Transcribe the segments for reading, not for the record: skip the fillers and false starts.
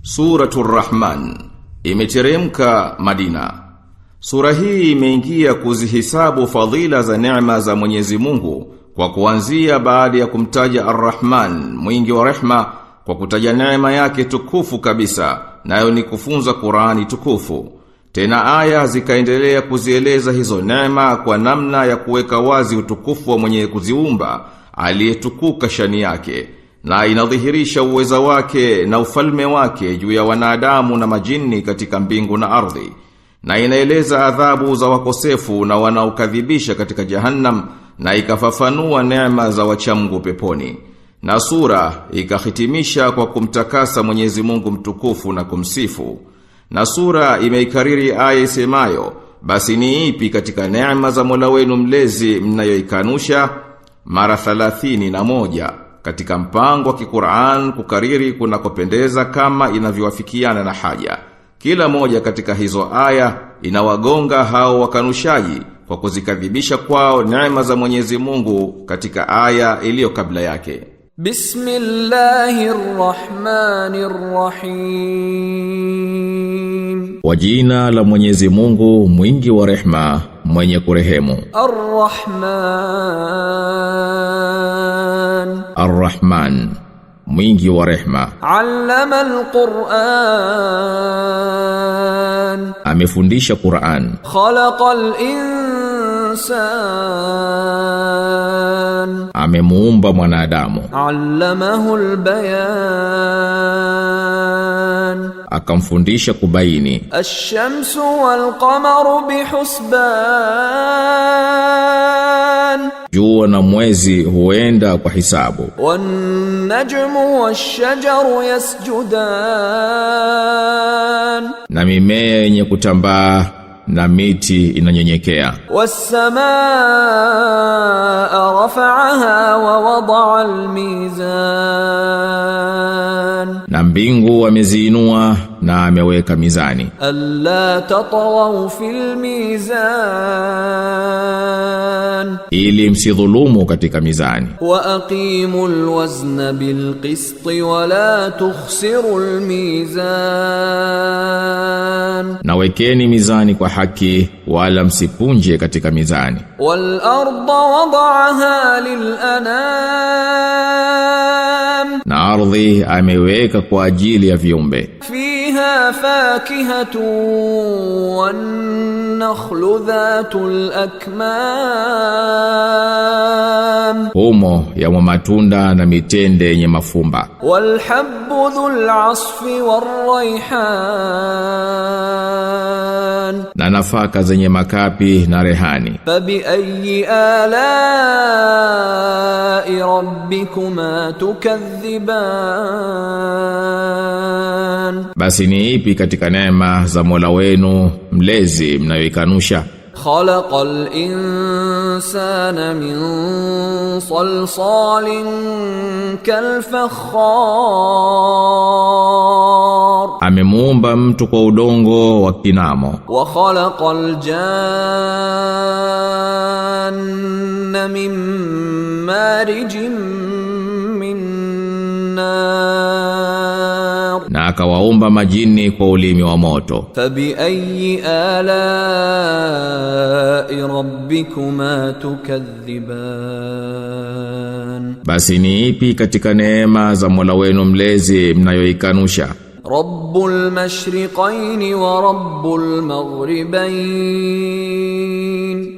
Suratul Rahman imeteremka Madina. Sura hii imeingia kuzihisabu fadhila za neema za Mwenyezi Mungu kwa kuanzia baada ya kumtaja Ar-Rahman, mwingi wa rehma, kwa kutaja neema yake tukufu kabisa, nayo ni kufunza Qur'ani tukufu. Tena aya zikaendelea kuzieleza hizo neema kwa namna ya kuweka wazi utukufu wa mwenye kuziumba aliyetukuka shani yake, na inadhihirisha uweza wake na ufalme wake juu ya wanadamu na majini katika mbingu na ardhi, na inaeleza adhabu za wakosefu na wanaokadhibisha katika Jahannam, na ikafafanua neema za wachamgu peponi. Na sura ikahitimisha kwa kumtakasa Mwenyezi Mungu mtukufu na kumsifu. Na sura imeikariri aya isemayo, basi ni ipi katika neema za Mola wenu mlezi mnayoikanusha, mara 31 katika mpango wa Qur'an kukariri kunakopendeza kama inavyowafikiana na haja. Kila moja katika hizo aya inawagonga hao wakanushaji kwa kuzikadhibisha kwao neema za Mwenyezi Mungu katika aya iliyo kabla yake. Bismillahirrahmanirrahim. Kwa jina la Mwenyezi Mungu mwingi wa rehma, mwenye kurehemu. Ar-Rahman. Ar-Rahman, mwingi wa rehma. Allama al-Qur'an. Amefundisha Qur'an. Khalaqal insan. Amemuumba mwanadamu. Allamahu al-bayan. Akamfundisha kubaini. Ash-shamsu wal-qamaru bihusban. Jua na mwezi huenda kwa hisabu. Wan-najmu wash-shajaru yasjudan. Na mimea yenye kutambaa na miti inanyenyekea. Was-samaa rafa'aha wa wada'a al-mizan. Na mbingu ameziinua na ameweka mizani. Alla tatghaw fil mizan. Ili msidhulumu katika mizani. Wa aqimul wazna bil qisti wa la tukhsirul mizan. Na wekeni mizani kwa haki wala msipunje katika mizani. Wal arda wada'aha lil anam. Na ardhi ameweka kwa ajili ya viumbe. Fiha fakihatun wan nakhlu dhatul akmam. Humo ya matunda na mitende yenye mafumba. Wal habbu dhul asfi war rayhan. Na nafaka zenye makapi na rehani. Fabi ayyi ala'i rabbikuma tukadhiban. Basi ni ipi katika neema za Mola wenu mlezi mnayoikanusha? Khalaqal insana min salsalin kal fakhar. Amemuumba mtu kwa udongo wa kinamo. Wa khalaqal janna min marijin min nar. Na akawaumba majini kwa ulimi wa moto. Fabi ayyi ala'i rabbikuma tukadhiban. Basi ni ipi katika neema za Mola wenu mlezi mnayoikanusha? Rabbul mashriqayn wa rabbul maghribayn.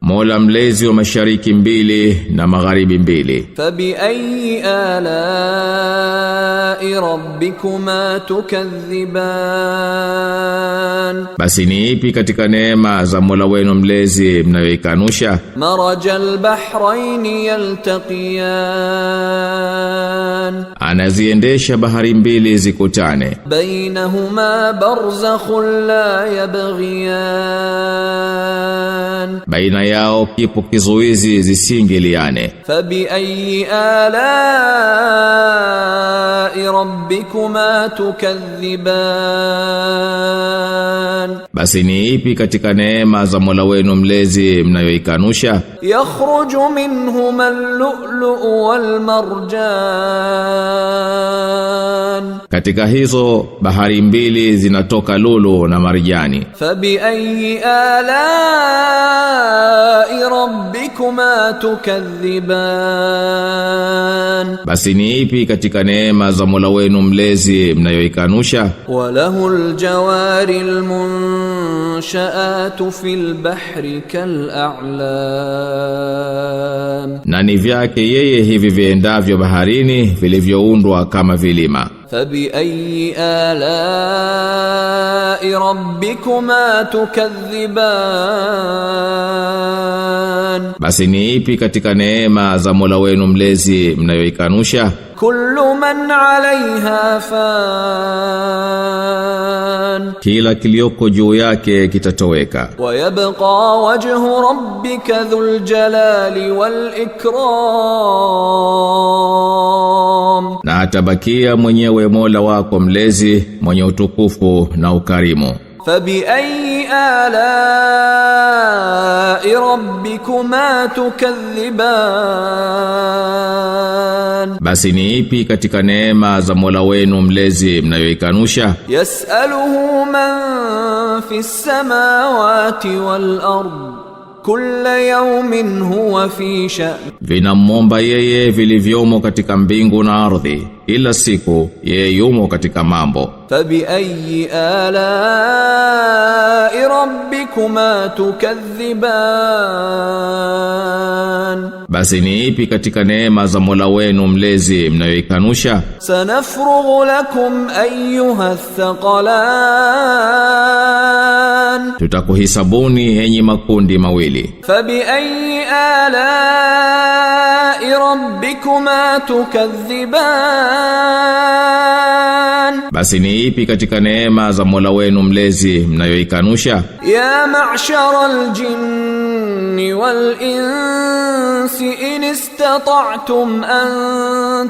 Mola mlezi wa mashariki mbili na magharibi mbili. Fabi ayyi ala'i rabbikuma tukadhiban. Basi ni ipi katika neema za Mola wenu mlezi mnayoikanusha? Marajal bahrayn yaltaqiyan. Anaziendesha bahari mbili zikutane. Bainahuma barzakhun la yabghiyan. Baina yao kipo kizuizi zisingiliane. Fabi ayyi ala'i rabbikuma tukadhiban. Basi ni ipi katika neema za Mola wenu mlezi mnayoikanusha? Yakhruju minhuma al-lu'lu'u wal marjan. Katika hizo bahari mbili zinatoka lulu na marijani. فبأي آلاء ربكما تكذبان Basi ni ipi katika neema za Mola wenu mlezi mnayoikanusha? وله الجوار المنشآت في البحر كالأعلام Na ni vyake yeye hivi viendavyo baharini vilivyoundwa kama vilima. فبأي آلاء ربكما تكذبان Basi ni ipi katika neema za Mola wenu mlezi mnayoikanusha? كل من عليها فان Kila kilioko juu yake kitatoweka. ويبقى وجه ربك ذو الجلال والإكرام Na atabakia mwenyewe Mola wako mlezi mwenye utukufu na ukarimu. فبأي آلاء ربكما تكذبان Basi ni ipi katika neema za Mola wenu mlezi mnayoikanusha? يسأله من في السماوات والأرض كل يوم هو في شأن Vinamwomba yeye vilivyomo katika mbingu na ardhi, ila siku yeye yumo katika mambo. فبأي آلاء ربكما تكذبان Basi ni ipi katika neema za Mola wenu mlezi mnayoikanusha? سنفرغ لكم أيها الثقلان Tutakuhisabuni enyi makundi mawili. فبأي آلاء ربكما تكذبان Basi ni ipi katika neema za Mola wenu mlezi mnayoikanusha? يا معشر الجن والإنس إن استطعتم أن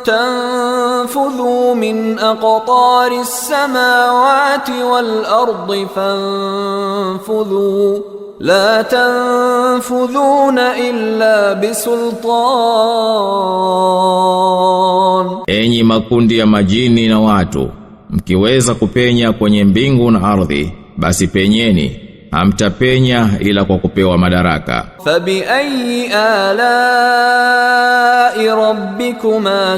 تنفذوا من أقطار السماوات والأرض فانفذوا لا تنفذون إلا بسلطان Enyi makundi ya majini na watu, mkiweza kupenya kwenye mbingu na ardhi, basi penyeni, hamtapenya ila kwa kupewa madaraka. فبأي آلاء ربكما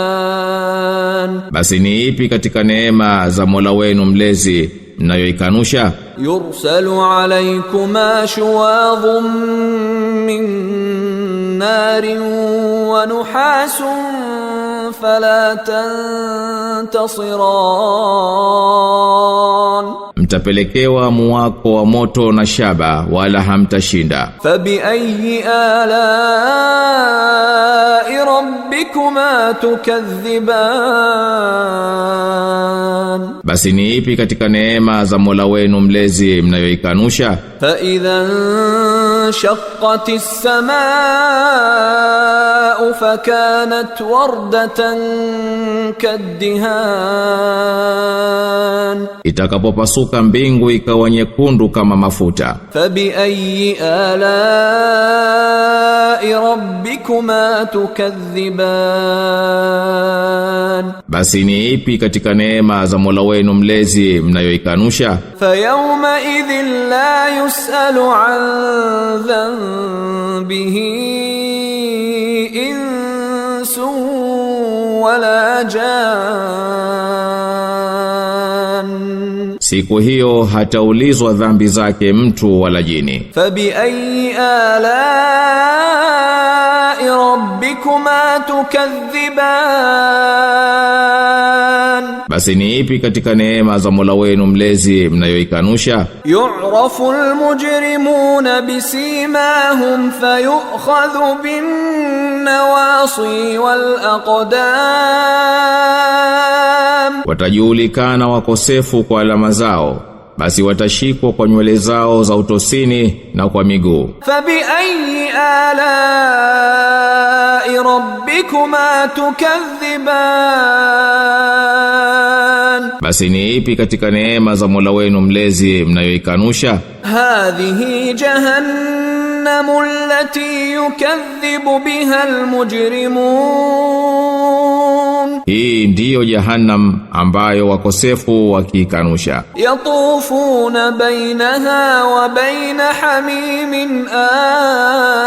تكذبان Basi ni ipi katika neema za Mola wenu mlezi mnayoikanusha? يرسل عليكما شواظ من نار ونحاس فلا تنتصران Mtapelekewa muwako wa moto na shaba wala hamtashinda. فبأي آلاء ربكما تكذبان Basi ni ipi katika neema za Mola wenu mlezi mnayoikanusha? فإذا انشقت السماء فكانت وردة كالدهان Itakapopasuka mbingu ikawa nyekundu kama mafuta. فبأي آلاء ربكما تكذبان Basi ni ipi katika neema za Mola wenu mlezi mnayoikanusha? فيومئذ لا يسأل عن ذنبه إنس ولا جان Siku hiyo hataulizwa dhambi zake mtu wala jini. فبأي آلاء ربكما تكذبان Basi ni ipi katika neema za Mola wenu mlezi mnayoikanusha? يعرف المجرمون بسيماهم فيؤخذ بالنواصي والأقدام Watajulikana wakosefu kwa alama zao, basi watashikwa kwa nywele zao za utosini na kwa miguu. فبأي آلاء ربكما تكذبان Basi ni ipi katika neema za Mola wenu mlezi mnayoikanusha? هذه جهنم التي يكذب بها المجرمون Hii ndiyo Jahannam ambayo wakosefu wakikanusha. يطوفون بينها وبين حميم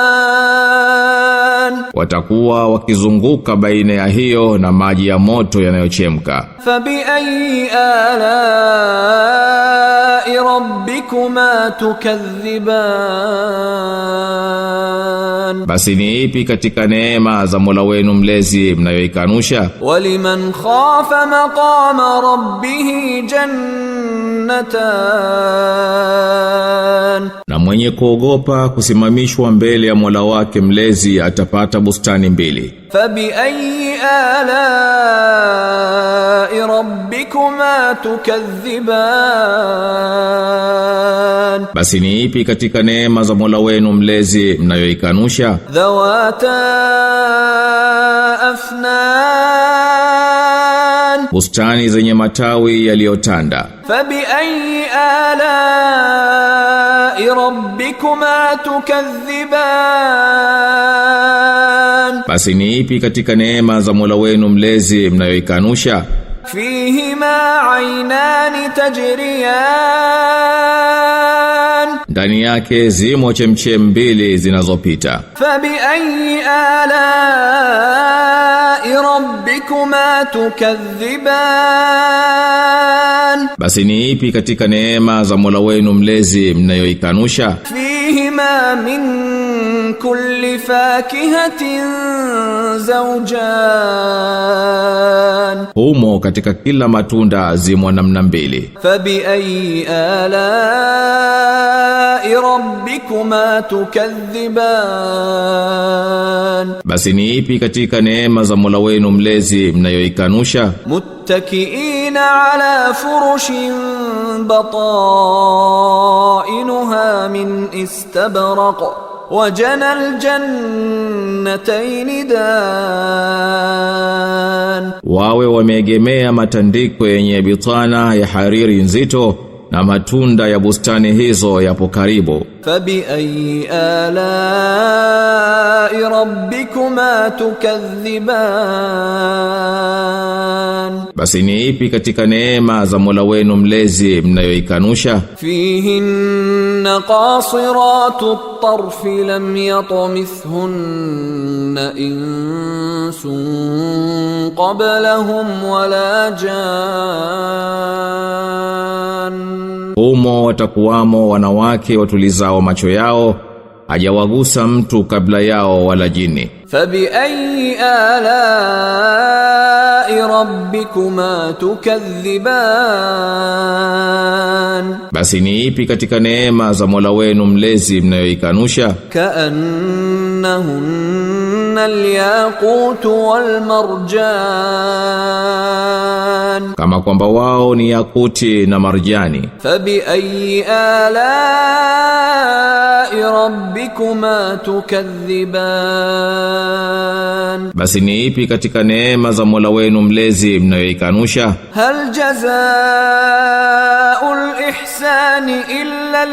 آن Watakuwa wakizunguka baina ya hiyo na maji ya moto yanayochemka. فبأي آلاء ربكما تكذبان Basi ni ipi katika neema za Mola wenu mlezi mnayoikanusha? ولمن خاف مقام ربه جنتان Na mwenye kuogopa kusimamishwa mbele ya Mola wake mlezi atapata bustani mbili. فبأي آلاء ربكما تكذبان Basi ni ipi katika neema za Mola wenu mlezi mnayoikanusha? ذواتا أفنان Bustani zenye matawi yaliyotanda. فبأي آلاء ربكما تكذبان Basi ni ipi katika neema za Mola wenu mlezi mnayoikanusha? فيهما عينان تجريان Ndani yake zimo chemchem mbili zinazopita. فبأي آلاء ربكما تكذبان Basi ni ipi katika neema za Mola wenu mlezi mnayoikanusha? فيهما من كل فاكهة زوجان Humo katika kila matunda zimo namna mbili. فبأي آلاء ربكما تكذبان Basi ni ipi katika neema za Mola wenu mlezi mnayoikanusha? متكئين على فرش بطائنها من استبرق وجنى الجنتين دان Wawe wameegemea matandiko yenye bitana ya hariri nzito na matunda ya bustani hizo yapo karibu. فبأي آلاء ربكما تكذبان Basi ni ipi katika neema za Mola wenu mlezi mnayoikanusha? فيهن قاصرات الطرف لم يطمثهن إنس قبلهم ولا جان Humo watakuwamo wanawake watulizao macho yao, hajawagusa mtu kabla yao wala jini. فبأي آلاء ربكما تكذبان Basi ni ipi katika neema za Mola wenu mlezi mnayoikanusha? كأنهن الياقوت والمرجان Kama kwamba wao ni yakuti na marjani. فبأي آلاء ربكما تكذبان Basi ni ipi katika neema za Mola wenu mlezi mnayoikanusha? هل جزاء الإحسان إلا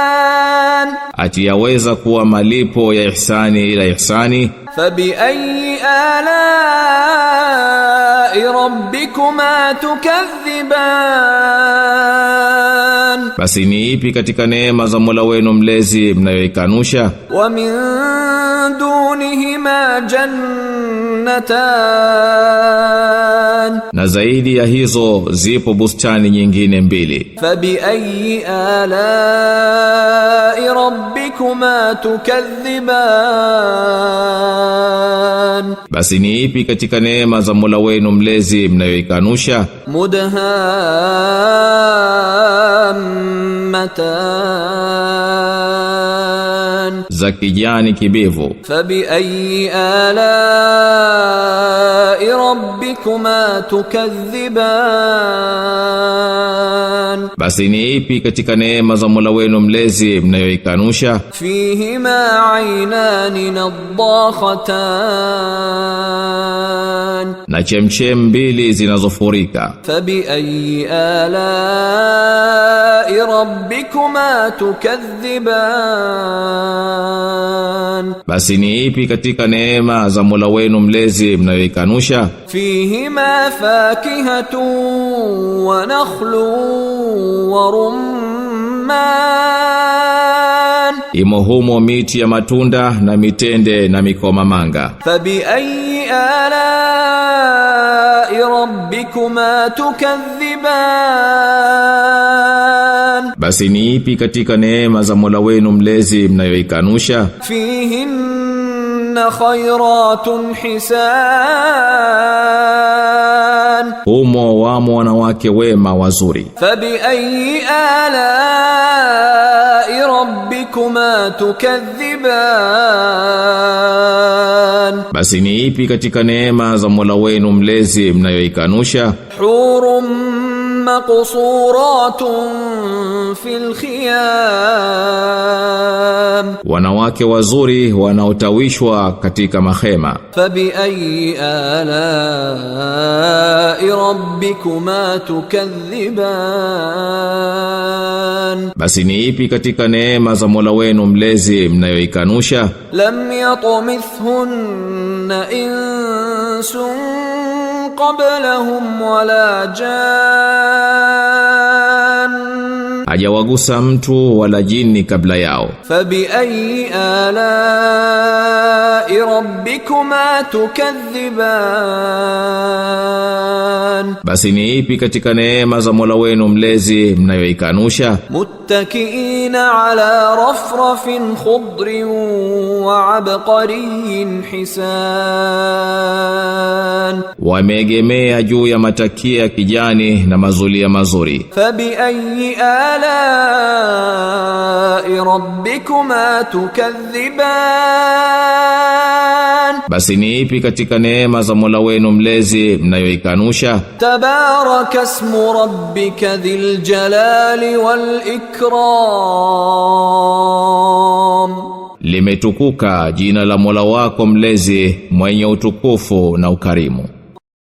الإحسان Ati yaweza kuwa malipo ya ihsani ila ihsani? فبأي آلاء ربكما تكذبان Basi ni ipi katika neema za Mola wenu mlezi mnayoikanusha? ومن دونهما جنتان Na zaidi ya hizo zipo bustani nyingine mbili. فبأي آلاء ربكما تكذبان Basi ni ipi katika neema za Mola wenu mlezi mnayoikanusha? مدهامتان Za kijani kibivu. فبأي آلاء ربكما تكذبان Basi ni ipi katika neema za Mola wenu mlezi mnayoikanusha? فيهما عينان نضاختان na chemchem mbili zinazofurika. فبأي آلاء ربكما تكذبان Basi ni ipi katika neema za Mola wenu mlezi mnayoikanusha? فيهما فاكهة ونخل ورمان Imo humo miti ya matunda na mitende na mikomamanga. فبأي آلاء ربكما تكذبان Basi ni ipi katika neema za Mola wenu mlezi mnayoikanusha? فيهن خيرات حسان Humo wamo wanawake wema wazuri. فبأي آلاء ربكما تكذبان Basi ni ipi katika neema za Mola wenu mlezi mnayoikanusha? حور مقصورات في الخيام Wanawake wazuri wanaotawishwa katika mahema. فبأي آلاء ربكما تكذبان Basi ni ipi katika neema za Mola wenu mlezi mnayoikanusha? لم يطمثهن إنس قبلهم ولا جان Hajawagusa mtu wala jini kabla yao. فبأي آلاء ربكما تكذبان Basi ni ipi katika neema za Mola wenu mlezi mnayoikanusha? متكئين على رفرف خضر وعبقري حسان Wameegemea juu ya matakia ya kijani na mazulia mazuri. فبأي آلاء ربكما تكذبان Basi ni ipi katika neema za Mola wenu mlezi mnayoikanusha? تبارك اسم ربك ذي الجلال والإكرام Limetukuka jina la Mola wako mlezi mwenye utukufu na ukarimu.